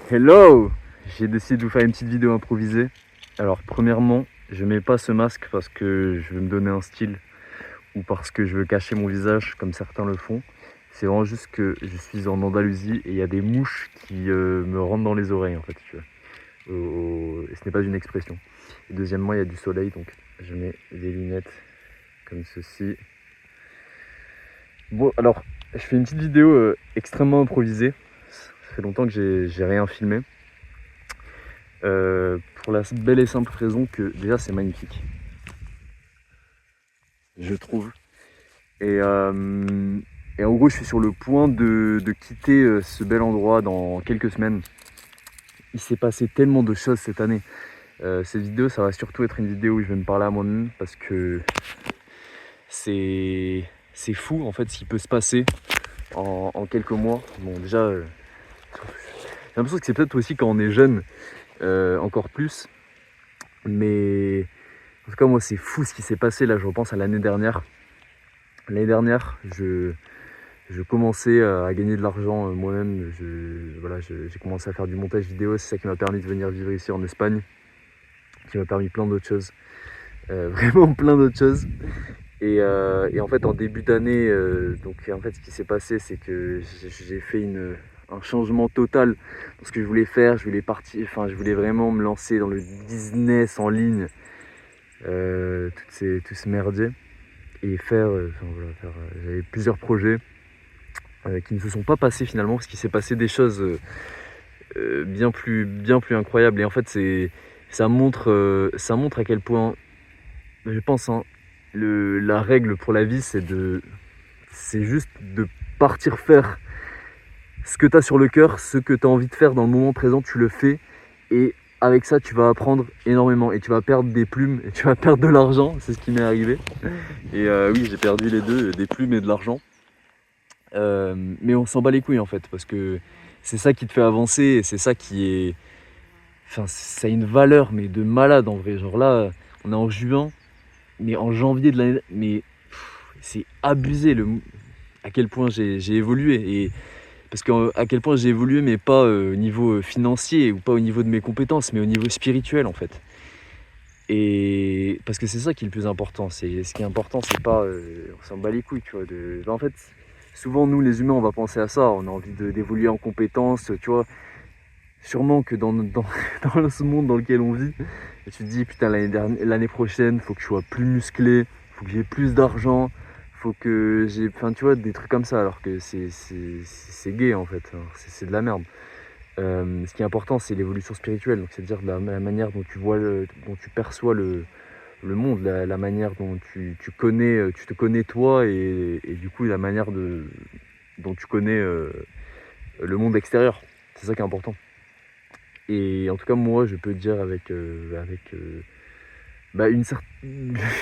Hello! J'ai décidé de vous faire une petite vidéo improvisée. Alors premièrement, je mets pas ce masque parce que je veux me donner un style ou parce que je veux cacher mon visage comme certains le font. C'est vraiment juste que je suis en Andalousie et il y a des mouches qui me rentrent dans les oreilles en fait. Tu vois. Ce n'est pas une expression. Et deuxièmement, il y a du soleil donc je mets des lunettes comme ceci. Bon alors, je fais une petite vidéo extrêmement improvisée. Ça fait longtemps que j'ai rien filmé. Pour la belle et simple raison que déjà c'est magnifique, je trouve. Et, euh, et en gros, je suis sur le point de quitter ce bel endroit dans quelques semaines. Il s'est passé tellement de choses cette année. Cette vidéo, ça va surtout être une vidéo où je vais me parler à moi-même parce que c'est fou en fait ce qui peut se passer en quelques mois. Bon, déjà, j'ai l'impression que c'est peut-être aussi quand on est jeune, encore plus. Mais en tout cas, moi, c'est fou ce qui s'est passé. Là, je repense à l'année dernière. L'année dernière, je commençais à gagner de l'argent moi-même. J'ai commencé à faire du montage vidéo. C'est ça qui m'a permis de venir vivre ici en Espagne, qui m'a permis plein d'autres choses. Vraiment plein d'autres choses. Et en fait, en début d'année, en fait, ce qui s'est passé, c'est que j'ai fait un changement total dans ce que je voulais faire. Je voulais vraiment me lancer dans le business en ligne, tout ce merdier. Et j'avais plusieurs projets qui ne se sont pas passés finalement parce qu'il s'est passé des choses bien plus incroyables. Et en fait, ça montre à quel point, je pense, hein, la règle pour la vie, c'est juste de partir faire ce que tu as sur le cœur, ce que tu as envie de faire dans le moment présent, tu le fais. Et avec ça, tu vas apprendre énormément et tu vas perdre des plumes et tu vas perdre de l'argent. C'est ce qui m'est arrivé. Et oui, j'ai perdu les deux, des plumes et de l'argent. Mais on s'en bat les couilles en fait, parce que c'est ça qui te fait avancer et c'est ça qui est. Enfin, ça a une valeur, mais de malade en vrai. Genre là, on est en juin, mais en janvier de l'année. Mais c'est abusé à quel point j'ai évolué. Et parce que à quel point j'ai évolué, mais pas au niveau financier ou pas au niveau de mes compétences, mais au niveau spirituel en fait. Et parce que c'est ça qui est le plus important. Ce qui est important, c'est pas. On s'en bat les couilles, tu vois. En fait, souvent, nous les humains, on va penser à ça. On a envie d'évoluer en compétences, tu vois. Sûrement que dans ce monde dans lequel on vit, et tu te dis, putain, l'année prochaine, faut que je sois plus musclé, faut que j'ai plus d'argent, faut que j'ai. Enfin, tu vois, des trucs comme ça, alors que c'est gay en fait. C'est de la merde. Ce qui est important, c'est l'évolution spirituelle, donc c'est-à-dire la manière dont tu vois, dont tu perçois le monde, la manière dont tu connais, tu te connais toi et du coup la manière dont tu connais le monde extérieur. C'est ça qui est important. Et en tout cas, moi, je peux dire je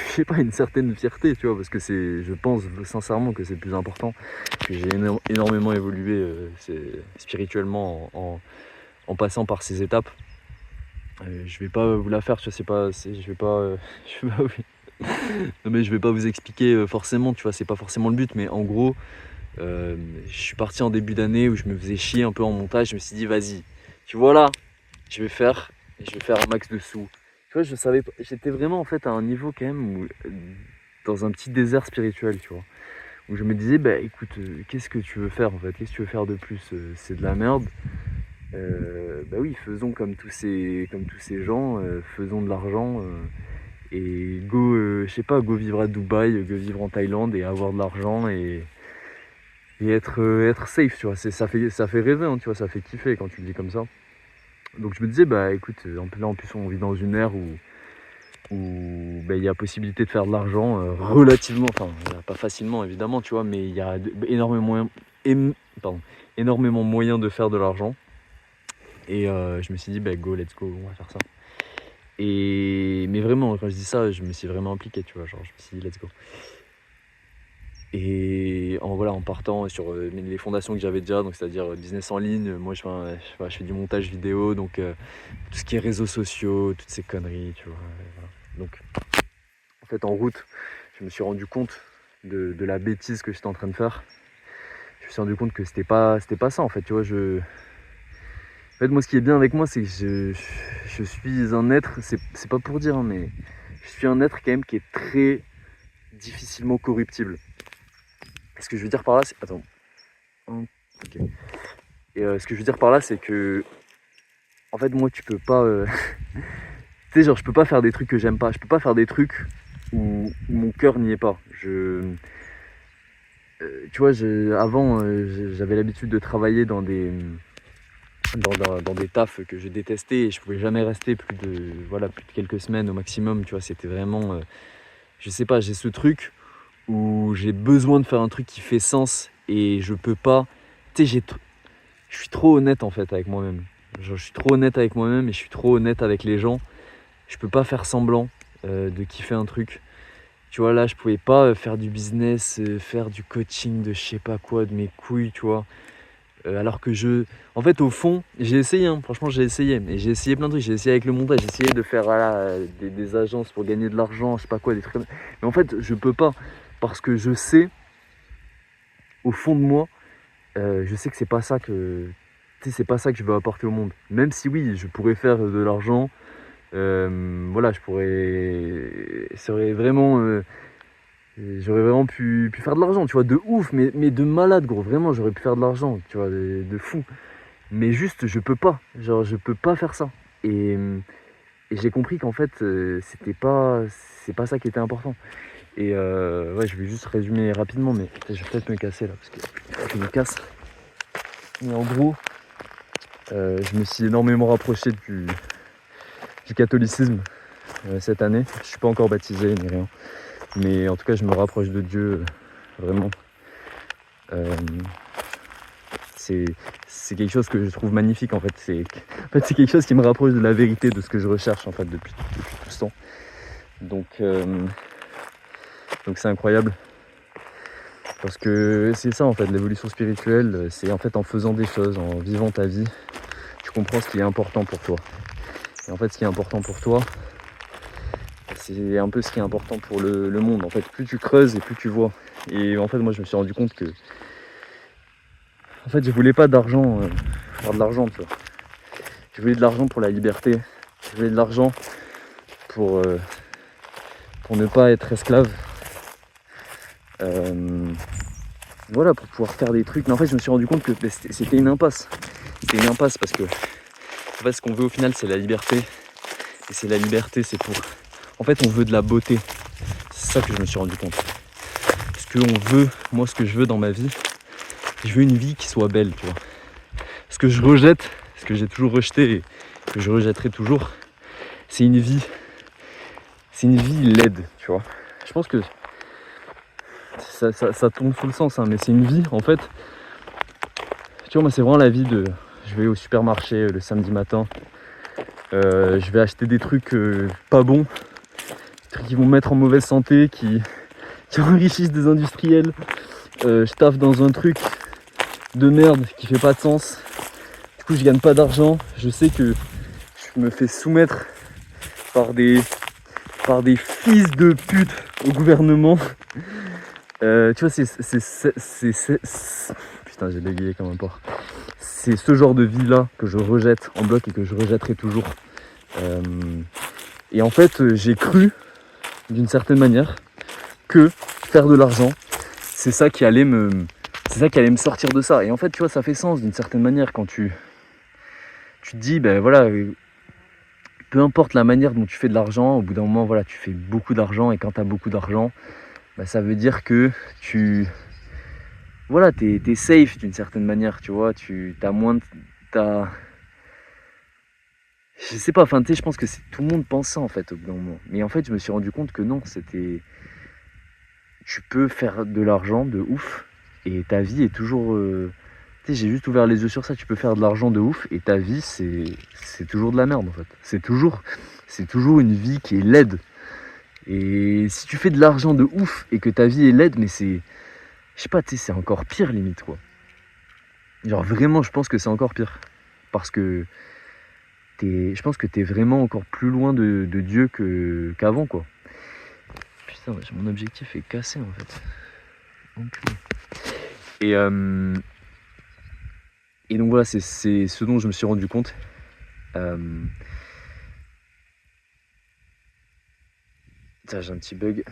sais pas, une certaine fierté, tu vois, parce que je pense sincèrement que c'est le plus important, que j'ai énormément évolué spirituellement en passant par ces étapes. Je vais pas vous la faire, je sais pas, je vais pas, je vais pas non, mais je vais pas vous expliquer forcément, tu vois, c'est pas forcément le but, mais en gros, je suis parti en début d'année où je me faisais chier un peu en montage, je me suis dit, vas-y, tu vois là, je vais faire un max de sous. Tu vois, je savais pas, j'étais vraiment en fait à un niveau quand même où, dans un petit désert spirituel, tu vois, où je me disais, bah écoute, qu'est-ce que tu veux faire en fait, qu'est-ce que tu veux faire de plus, c'est de la merde. Bah oui, faisons comme tous ces gens, faisons de l'argent et je sais pas, go vivre à Dubaï, go vivre en Thaïlande et avoir de l'argent et être safe, tu vois. Ça fait rêver, hein, tu vois, ça fait kiffer quand tu le dis comme ça. Donc je me disais, bah écoute, là en plus on vit dans une ère où bah, il y a possibilité de faire de l'argent relativement, enfin pas facilement évidemment, tu vois, mais il y a énormément moyen de faire de l'argent. Et je me suis dit, bah go, let's go, on va faire ça. Mais vraiment, quand je dis ça, je me suis vraiment impliqué, tu vois, genre je me suis dit, let's go. Et en partant sur les fondations que j'avais déjà, donc c'est-à-dire business en ligne, moi je fais du montage vidéo, donc tout ce qui est réseaux sociaux, toutes ces conneries, tu vois. Voilà. Donc en fait en route, je me suis rendu compte de la bêtise que j'étais en train de faire. Je me suis rendu compte que c'était pas ça en fait, tu vois, En fait, moi, ce qui est bien avec moi, c'est que je suis un être, c'est pas pour dire, hein, mais je suis un être quand même qui est très difficilement corruptible. Ce que je veux dire par là, c'est... Attends. Ok. Et ce que je veux dire par là, c'est que... En fait, moi, tu peux pas... Tu sais, genre, je peux pas faire des trucs que j'aime pas. Je peux pas faire des trucs où mon cœur n'y est pas. Tu vois, avant, j'avais l'habitude de travailler dans des tafs que je détestais et je pouvais jamais rester plus de quelques semaines au maximum. Tu vois, c'était vraiment... je sais pas, j'ai ce truc où j'ai besoin de faire un truc qui fait sens et je peux pas... Tu sais, je suis trop honnête en fait avec moi-même. Genre, je suis trop honnête avec moi-même et je suis trop honnête avec les gens. Je peux pas faire semblant de kiffer un truc. Tu vois, là, je pouvais pas faire du business, faire du coaching de je sais pas quoi, de mes couilles, tu vois. Alors que En fait, au fond, j'ai essayé, hein, franchement, j'ai essayé. Et j'ai essayé plein de trucs. J'ai essayé avec le montage, j'ai essayé de faire voilà, des agences pour gagner de l'argent, je sais pas quoi, des trucs comme ça. Mais en fait, je peux pas. Parce que je sais, au fond de moi, je sais que c'est pas ça que... Tu sais, c'est pas ça que je veux apporter au monde. Même si oui, je pourrais faire de l'argent. Voilà, je pourrais... J'aurais vraiment pu faire de l'argent, tu vois, de ouf, mais de malade, gros. Vraiment, j'aurais pu faire de l'argent, tu vois, de fou. Mais juste, je peux pas. Genre, je peux pas faire ça. Et, et j'ai compris qu'en fait, c'est pas ça qui était important. Et ouais, je vais juste résumer rapidement, mais je vais peut-être me casser là, parce que je me casse. Mais en gros, je me suis énormément rapproché du catholicisme cette année. Je suis pas encore baptisé ni rien. Mais en tout cas, je me rapproche de Dieu, vraiment. Euh, c'est quelque chose que je trouve magnifique, en fait. C'est quelque chose qui me rapproche de la vérité, de ce que je recherche, en fait, depuis tout ce temps. Donc c'est incroyable. Parce que c'est ça, en fait, l'évolution spirituelle. C'est en fait en faisant des choses, en vivant ta vie, tu comprends ce qui est important pour toi. Et en fait, ce qui est important pour toi, c'est un peu ce qui est important pour le monde. En fait, plus tu creuses et plus tu vois. Et en fait, moi, je me suis rendu compte que en fait, je voulais pas d'argent, faire de l'argent, tu vois. Je voulais de l'argent pour la liberté. Je voulais de l'argent pour ne pas être esclave. Voilà, pour pouvoir faire des trucs. Mais en fait, je me suis rendu compte que c'était une impasse. C'était une impasse parce que en fait, ce qu'on veut au final, c'est la liberté. Et c'est la liberté, c'est pour... En fait, on veut de la beauté. C'est ça que je me suis rendu compte. Ce que on veut, moi, ce que je veux dans ma vie, je veux une vie qui soit belle, tu vois. Ce que je rejette, ce que j'ai toujours rejeté et que je rejetterai toujours, c'est une vie laide, tu vois. Je pense que ça tombe sous le sens, hein, mais c'est une vie, en fait. Tu vois, moi, c'est vraiment la vie de... Je vais au supermarché le samedi matin, je vais acheter des trucs pas bons, des trucs qui vont me mettre en mauvaise santé, qui enrichissent des industriels. Je taffe dans un truc de merde qui fait pas de sens. Du coup, je gagne pas d'argent. Je sais que je me fais soumettre par des fils de pute au gouvernement. Tu vois, putain, j'ai bégayé comme un porc. C'est ce genre de vie-là que je rejette en bloc et que je rejetterai toujours. Et en fait, j'ai cru, d'une certaine manière, que faire de l'argent, c'est ça qui allait me sortir de ça. Et en fait, tu vois, ça fait sens d'une certaine manière quand tu te dis, ben voilà, peu importe la manière dont tu fais de l'argent, au bout d'un moment, voilà, tu fais beaucoup d'argent. Et quand tu as beaucoup d'argent, ben, ça veut dire que voilà, t'es safe d'une certaine manière, tu vois, t'as moins de... Je sais pas, enfin, tu sais, je pense que tout le monde pense ça, en fait, au bout d'un moment. Mais en fait, je me suis rendu compte que non, tu peux faire de l'argent de ouf, et ta vie est toujours... Tu sais, j'ai juste ouvert les yeux sur ça, tu peux faire de l'argent de ouf, et ta vie, c'est toujours de la merde, en fait. C'est toujours une vie qui est laide. Et si tu fais de l'argent de ouf, et que ta vie est laide, mais c'est... Je sais pas, tu sais, c'est encore pire, limite, quoi. Genre, vraiment, je pense que c'est encore pire. Parce que je pense que t'es vraiment encore plus loin de Dieu qu'avant, quoi. Putain, mon objectif est cassé, en fait. Et Et donc voilà, c'est ce dont je me suis rendu compte. Euh, Tiens, j'ai un petit bug.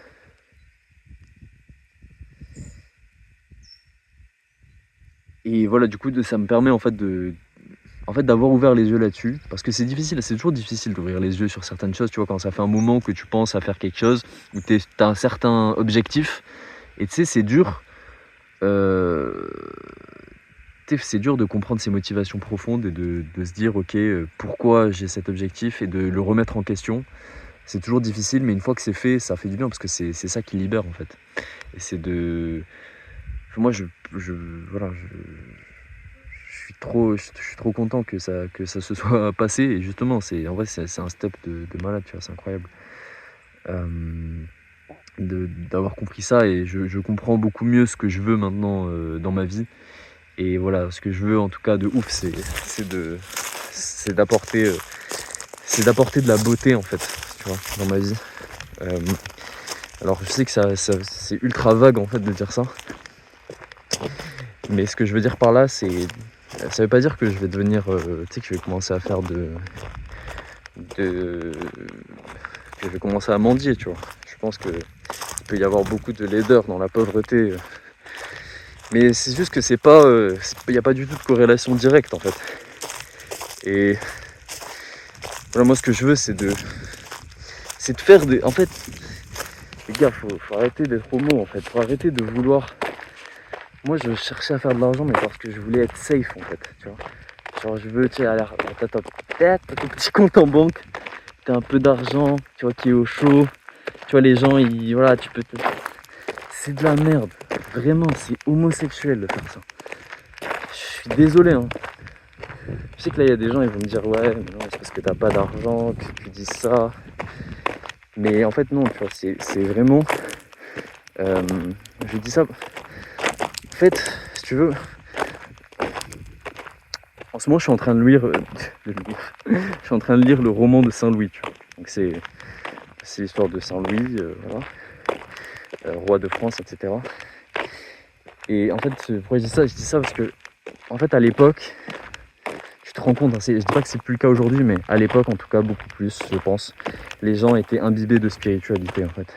Et voilà, du coup, ça me permet en fait d'avoir ouvert les yeux là-dessus, parce que c'est difficile, c'est toujours difficile d'ouvrir les yeux sur certaines choses, tu vois, quand ça fait un moment que tu penses à faire quelque chose, où t'as un certain objectif, et tu sais, c'est dur, euh, c'est dur de comprendre ses motivations profondes et de se dire, ok, pourquoi j'ai cet objectif, et de le remettre en question. C'est toujours difficile, mais une fois que c'est fait, ça fait du bien, parce que c'est ça qui libère, en fait. Et c'est de... Moi, je, voilà, je suis trop content que ça se soit passé. Et justement, en vrai, c'est un step de malade, tu vois, c'est incroyable. Euh, D'avoir compris ça, et je comprends beaucoup mieux ce que je veux maintenant dans ma vie. Et voilà, ce que je veux en tout cas de ouf, c'est d'apporter de la beauté en fait, tu vois, dans ma vie. Euh, alors je sais que c'est ultra vague en fait de dire ça, mais ce que je veux dire par là, ça veut pas dire que je vais devenir, tu sais, que je vais commencer à faire que je vais commencer à mendier, tu vois. Je pense que il peut y avoir beaucoup de laideur dans la pauvreté, mais c'est juste que il n'y a pas du tout de corrélation directe en fait. Et voilà, moi ce que je veux, c'est de faire des... En fait, les gars, faut arrêter d'être homo en fait, faut arrêter de vouloir... Moi je cherchais à faire de l'argent, mais parce que je voulais être safe en fait, tu vois. Genre je veux, tu sais, t'as ton petit compte en banque, t'as un peu d'argent, tu vois, qui est au chaud, tu vois, les gens, voilà, tu peux C'est de la merde, vraiment, c'est homosexuel de faire ça. Je suis désolé, hein. Je sais que là, il y a des gens, ils vont me dire, ouais, mais non, c'est parce que t'as pas d'argent que tu dis ça. Mais en fait, non, tu vois, c'est vraiment... je dis ça... En fait, si tu veux... En ce moment, je suis en train de lire... je suis en train de lire le roman de Saint-Louis, tu vois. Donc c'est l'histoire de Saint-Louis, voilà. Roi de France, etc. Et en fait, pourquoi je dis ça? Je dis ça parce que, en fait, à l'époque... Tu te rends compte, hein, je dis pas que c'est plus le cas aujourd'hui, mais à l'époque, en tout cas, beaucoup plus, je pense, les gens étaient imbibés de spiritualité, en fait.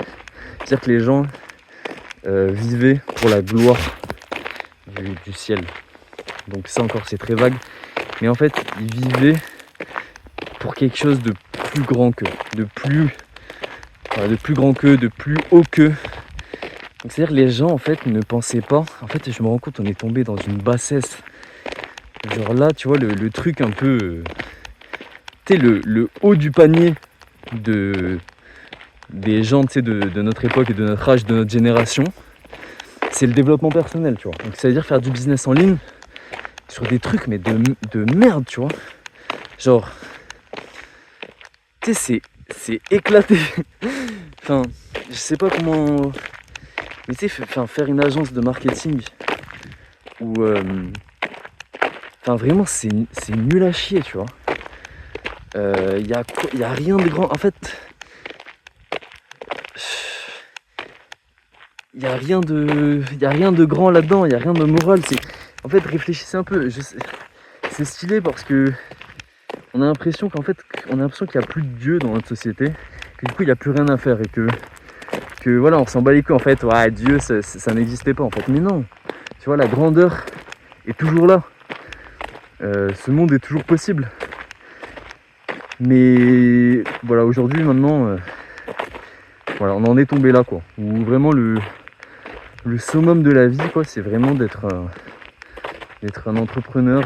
C'est-à-dire que les gens vivaient pour la gloire du ciel. Donc ça encore, c'est très vague. Mais en fait, ils vivaient pour quelque chose de plus grand qu'eux, de plus grand qu'eux, de plus haut qu'eux. Donc c'est-à-dire que les gens, en fait, ne pensaient pas... En fait, je me rends compte, on est tombé dans une bassesse. Genre là, tu vois, le truc un peu... tu sais, le haut du panier des gens, tu sais, de notre époque et de notre âge, de notre génération, c'est le développement personnel, tu vois. Donc ça veut dire faire du business en ligne sur des trucs, mais de merde, tu vois. Genre, tu sais, c'est éclaté. Enfin, je sais pas comment... Mais tu sais, faire une agence de marketing où... Enfin, vraiment, c'est nul à chier, tu vois. Y a rien de grand... En fait... Il n'y a rien de grand là-dedans, il n'y a rien de moral. En fait, réfléchissez un peu. C'est stylé parce que on a l'impression qu'il n'y a plus de Dieu dans notre société, que du coup il n'y a plus rien à faire et que voilà, on s'en bat les couilles en fait. Ouais, Dieu, ça n'existait pas en fait. Mais non, tu vois, la grandeur est toujours là. Ce monde est toujours possible. Mais voilà, aujourd'hui, maintenant, voilà, on en est tombé là, quoi. Où vraiment le summum de la vie, quoi, c'est vraiment d'être un entrepreneur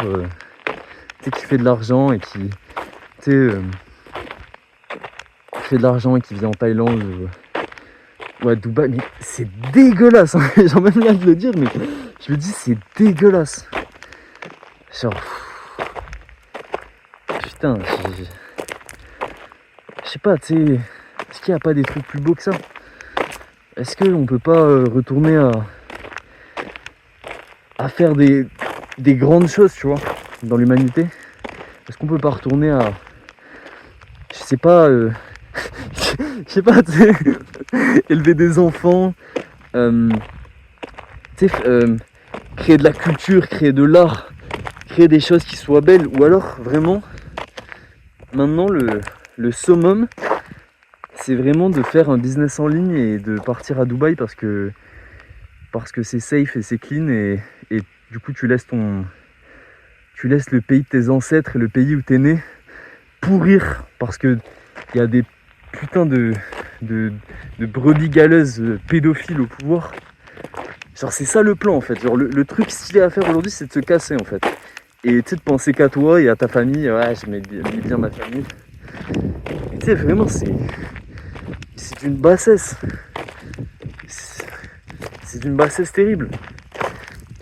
qui fait de l'argent et qui fait de l'argent et qui vit en Thaïlande ou à Dubaï. Mais c'est dégueulasse, hein. J'ai même l'air de le dire, mais je me dis c'est dégueulasse. Genre putain, je sais pas, tu sais, est-ce qu'il n'y a pas des trucs plus beaux que ça? Est-ce qu'on peut pas retourner à faire des grandes choses, tu vois, dans l'humanité? Est-ce qu'on peut pas retourner à... Je sais pas... je sais pas, tu sais, élever des enfants, tu sais, créer de la culture, créer de l'art, créer des choses qui soient belles, ou alors vraiment, maintenant le summum, c'est vraiment de faire un business en ligne et de partir à Dubaï parce que c'est safe et c'est clean et du coup tu laisses le pays de tes ancêtres et le pays où t'es né pourrir parce que il y a des putains de brebis galeuses pédophiles au pouvoir. Genre c'est ça le plan en fait. Genre le truc stylé à faire aujourd'hui, c'est de se casser en fait. Et tu sais, de penser qu'à toi et à ta famille. Ouais, je mets bien ma famille. Et tu sais, vraiment, c'est d'une bassesse. C'est d'une bassesse terrible.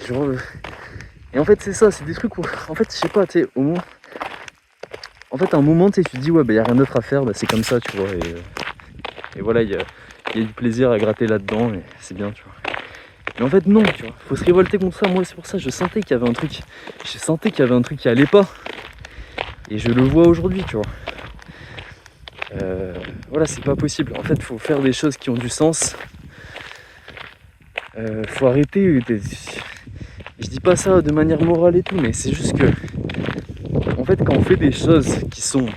Genre, et en fait, c'est ça, c'est des trucs où, en fait, je sais pas, tu sais, au moins, en fait, à un moment, tu sais, tu te dis, ouais, bah, y a rien d'autre à faire, bah, c'est comme ça, tu vois. Et voilà, il y a du plaisir à gratter là-dedans, et c'est bien, tu vois. Mais en fait, non, tu vois, faut se révolter contre ça. Moi, c'est pour ça, je sentais qu'il y avait un truc. Je sentais qu'il y avait un truc qui allait pas. Et je le vois aujourd'hui, tu vois. Voilà, c'est pas possible. En fait, faut faire des choses qui ont du sens. Faut arrêter. Je dis pas ça de manière morale et tout, mais c'est juste que, en fait, quand on fait des choses qui sont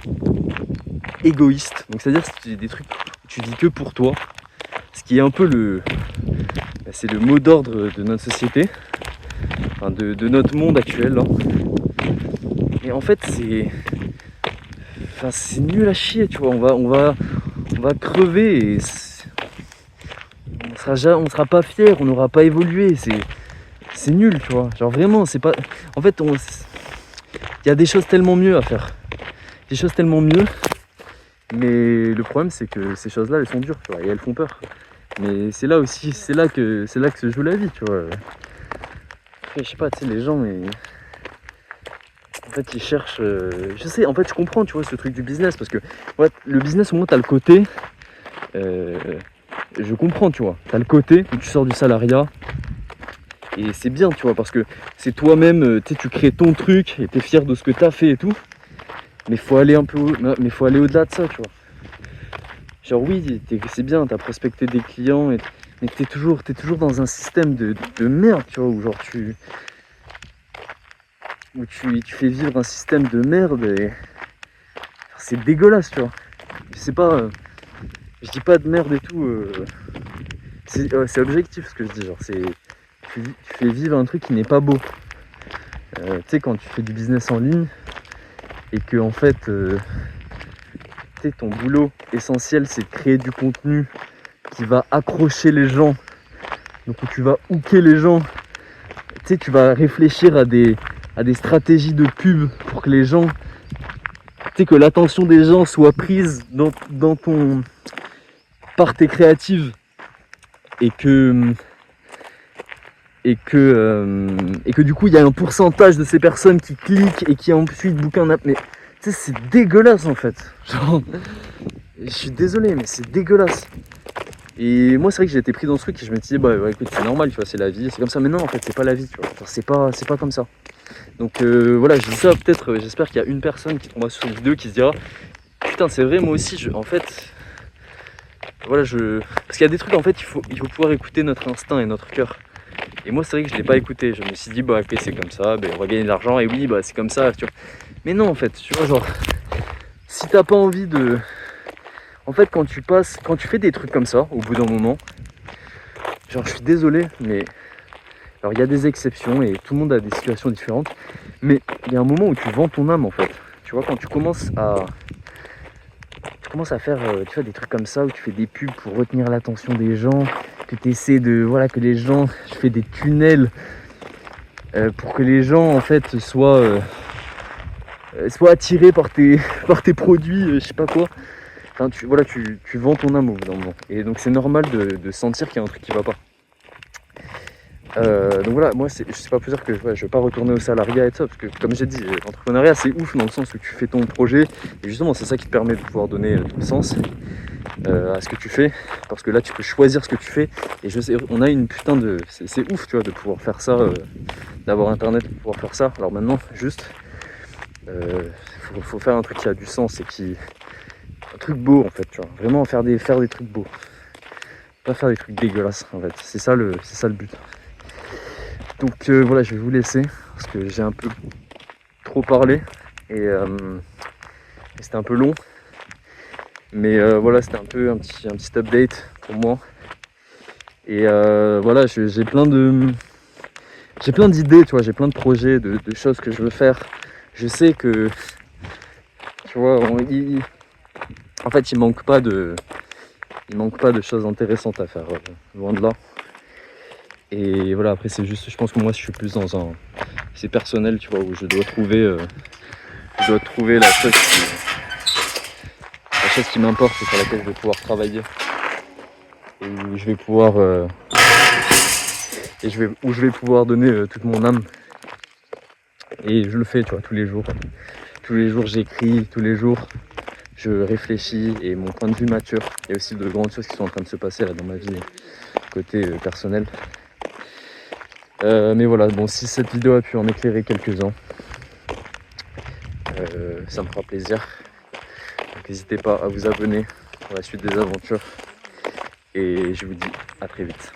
égoïstes, donc c'est-à-dire des trucs où tu vis que pour toi, ce qui est un peu c'est le mot d'ordre de notre société, enfin de notre monde actuel là. Et en fait, c'est nul à chier, tu vois. On va crever et on sera pas fier, on n'aura pas évolué. C'est nul, tu vois. Genre vraiment, c'est pas. En fait, il y a des choses tellement mieux à faire. Des choses tellement mieux. Mais le problème, c'est que ces choses-là, elles sont dures, tu vois, et elles font peur. Mais c'est là aussi, c'est là que se joue la vie, tu vois. Après, je sais pas, tu sais, les gens, en fait, ils cherchent. Je sais, en fait, je comprends, tu vois, ce truc du business, parce que ouais, le business, au moins, t'as le côté. Je comprends, tu vois. T'as le côté où tu sors du salariat. Et c'est bien, tu vois, parce que c'est toi-même, tu crées ton truc et t'es fier de ce que t'as fait et tout. Mais faut aller mais faut aller au-delà de ça, tu vois. Genre oui, c'est bien, t'as prospecté des clients, mais t'es toujours dans un système de merde, tu vois, où genre tu fais vivre un système de merde et c'est dégueulasse, tu vois. C'est pas, je dis pas de merde et tout, c'est objectif ce que je dis, genre tu fais vivre un truc qui n'est pas beau. Tu sais, quand tu fais du business en ligne et que en fait, ton boulot essentiel c'est de créer du contenu qui va accrocher les gens, donc où tu vas hooker les gens, tu sais, tu vas réfléchir à des stratégies de pub pour que les gens, tu sais, que l'attention des gens soit prise dans ton par tes créatives et que du coup il y a un pourcentage de ces personnes qui cliquent et qui ensuite bookent un app. Mais tu sais, c'est dégueulasse en fait. Genre, je suis désolé, mais c'est dégueulasse. Et moi c'est vrai que j'ai été pris dans ce truc et je me disais bah écoute, c'est normal, tu vois, c'est la vie, c'est comme ça. Mais non, en fait c'est pas la vie, tu vois. Genre, c'est pas comme ça. Donc voilà, je dis ça, peut-être, j'espère qu'il y a une personne qui tombera sur une vidéo qui se dira putain, c'est vrai, moi aussi, en fait, voilà, parce qu'il y a des trucs, en fait, il faut pouvoir écouter notre instinct et notre cœur. Et moi, c'est vrai que je l'ai pas écouté. Je me suis dit, bah, ok, c'est comme ça, ben, on va gagner de l'argent, et oui, bah, c'est comme ça, tu vois. Mais non, en fait, tu vois, genre, si t'as pas envie de. En fait, quand tu fais des trucs comme ça, au bout d'un moment, genre, je suis désolé, mais. Alors, il y a des exceptions et tout le monde a des situations différentes, mais il y a un moment où tu vends ton âme, en fait. Tu vois, quand tu commences à faire tu vois, des trucs comme ça où tu fais des pubs pour retenir l'attention des gens, que tu essaies de voilà que les gens, tu fais des tunnels pour que les gens en fait soient attirés par tes produits, je sais pas quoi. Enfin, tu vends ton âme au bout d'un moment. Et donc c'est normal de sentir qu'il y a un truc qui va pas. Donc voilà, moi je sais pas plus dire que je vais pas retourner au salariat et tout ça, parce que comme j'ai dit, l'entrepreneuriat c'est ouf dans le sens où tu fais ton projet, et justement c'est ça qui te permet de pouvoir donner du sens à ce que tu fais, parce que là tu peux choisir ce que tu fais, et je sais, on a une putain de... C'est ouf, tu vois, de pouvoir faire ça, d'avoir internet pour pouvoir faire ça. Alors maintenant, juste, faut faire un truc qui a du sens et un truc beau en fait, tu vois, vraiment faire des trucs beaux, pas faire des trucs dégueulasses en fait, c'est ça le but. Donc voilà, je vais vous laisser parce que j'ai un peu trop parlé et c'était un peu long. Mais voilà, c'était un peu un petit update pour moi. Et voilà, j'ai plein d'idées, tu vois, j'ai plein de projets, de choses que je veux faire. Je sais que, tu vois, en fait, il manque pas de choses intéressantes à faire, loin de là. Et voilà, après c'est juste, je pense que moi je suis plus c'est personnel, tu vois, où je dois trouver la chose qui m'importe et sur laquelle je vais pouvoir travailler. Et où je vais pouvoir où je vais pouvoir donner toute mon âme. Et je le fais, tu vois, tous les jours. Tous les jours j'écris, tous les jours je réfléchis et mon point de vue mature. Il y a aussi de grandes choses qui sont en train de se passer là dans ma vie, côté personnel. Mais voilà, bon, si cette vidéo a pu en éclairer quelques-uns, ça me fera plaisir. Donc n'hésitez pas à vous abonner pour la suite des aventures. Et je vous dis à très vite.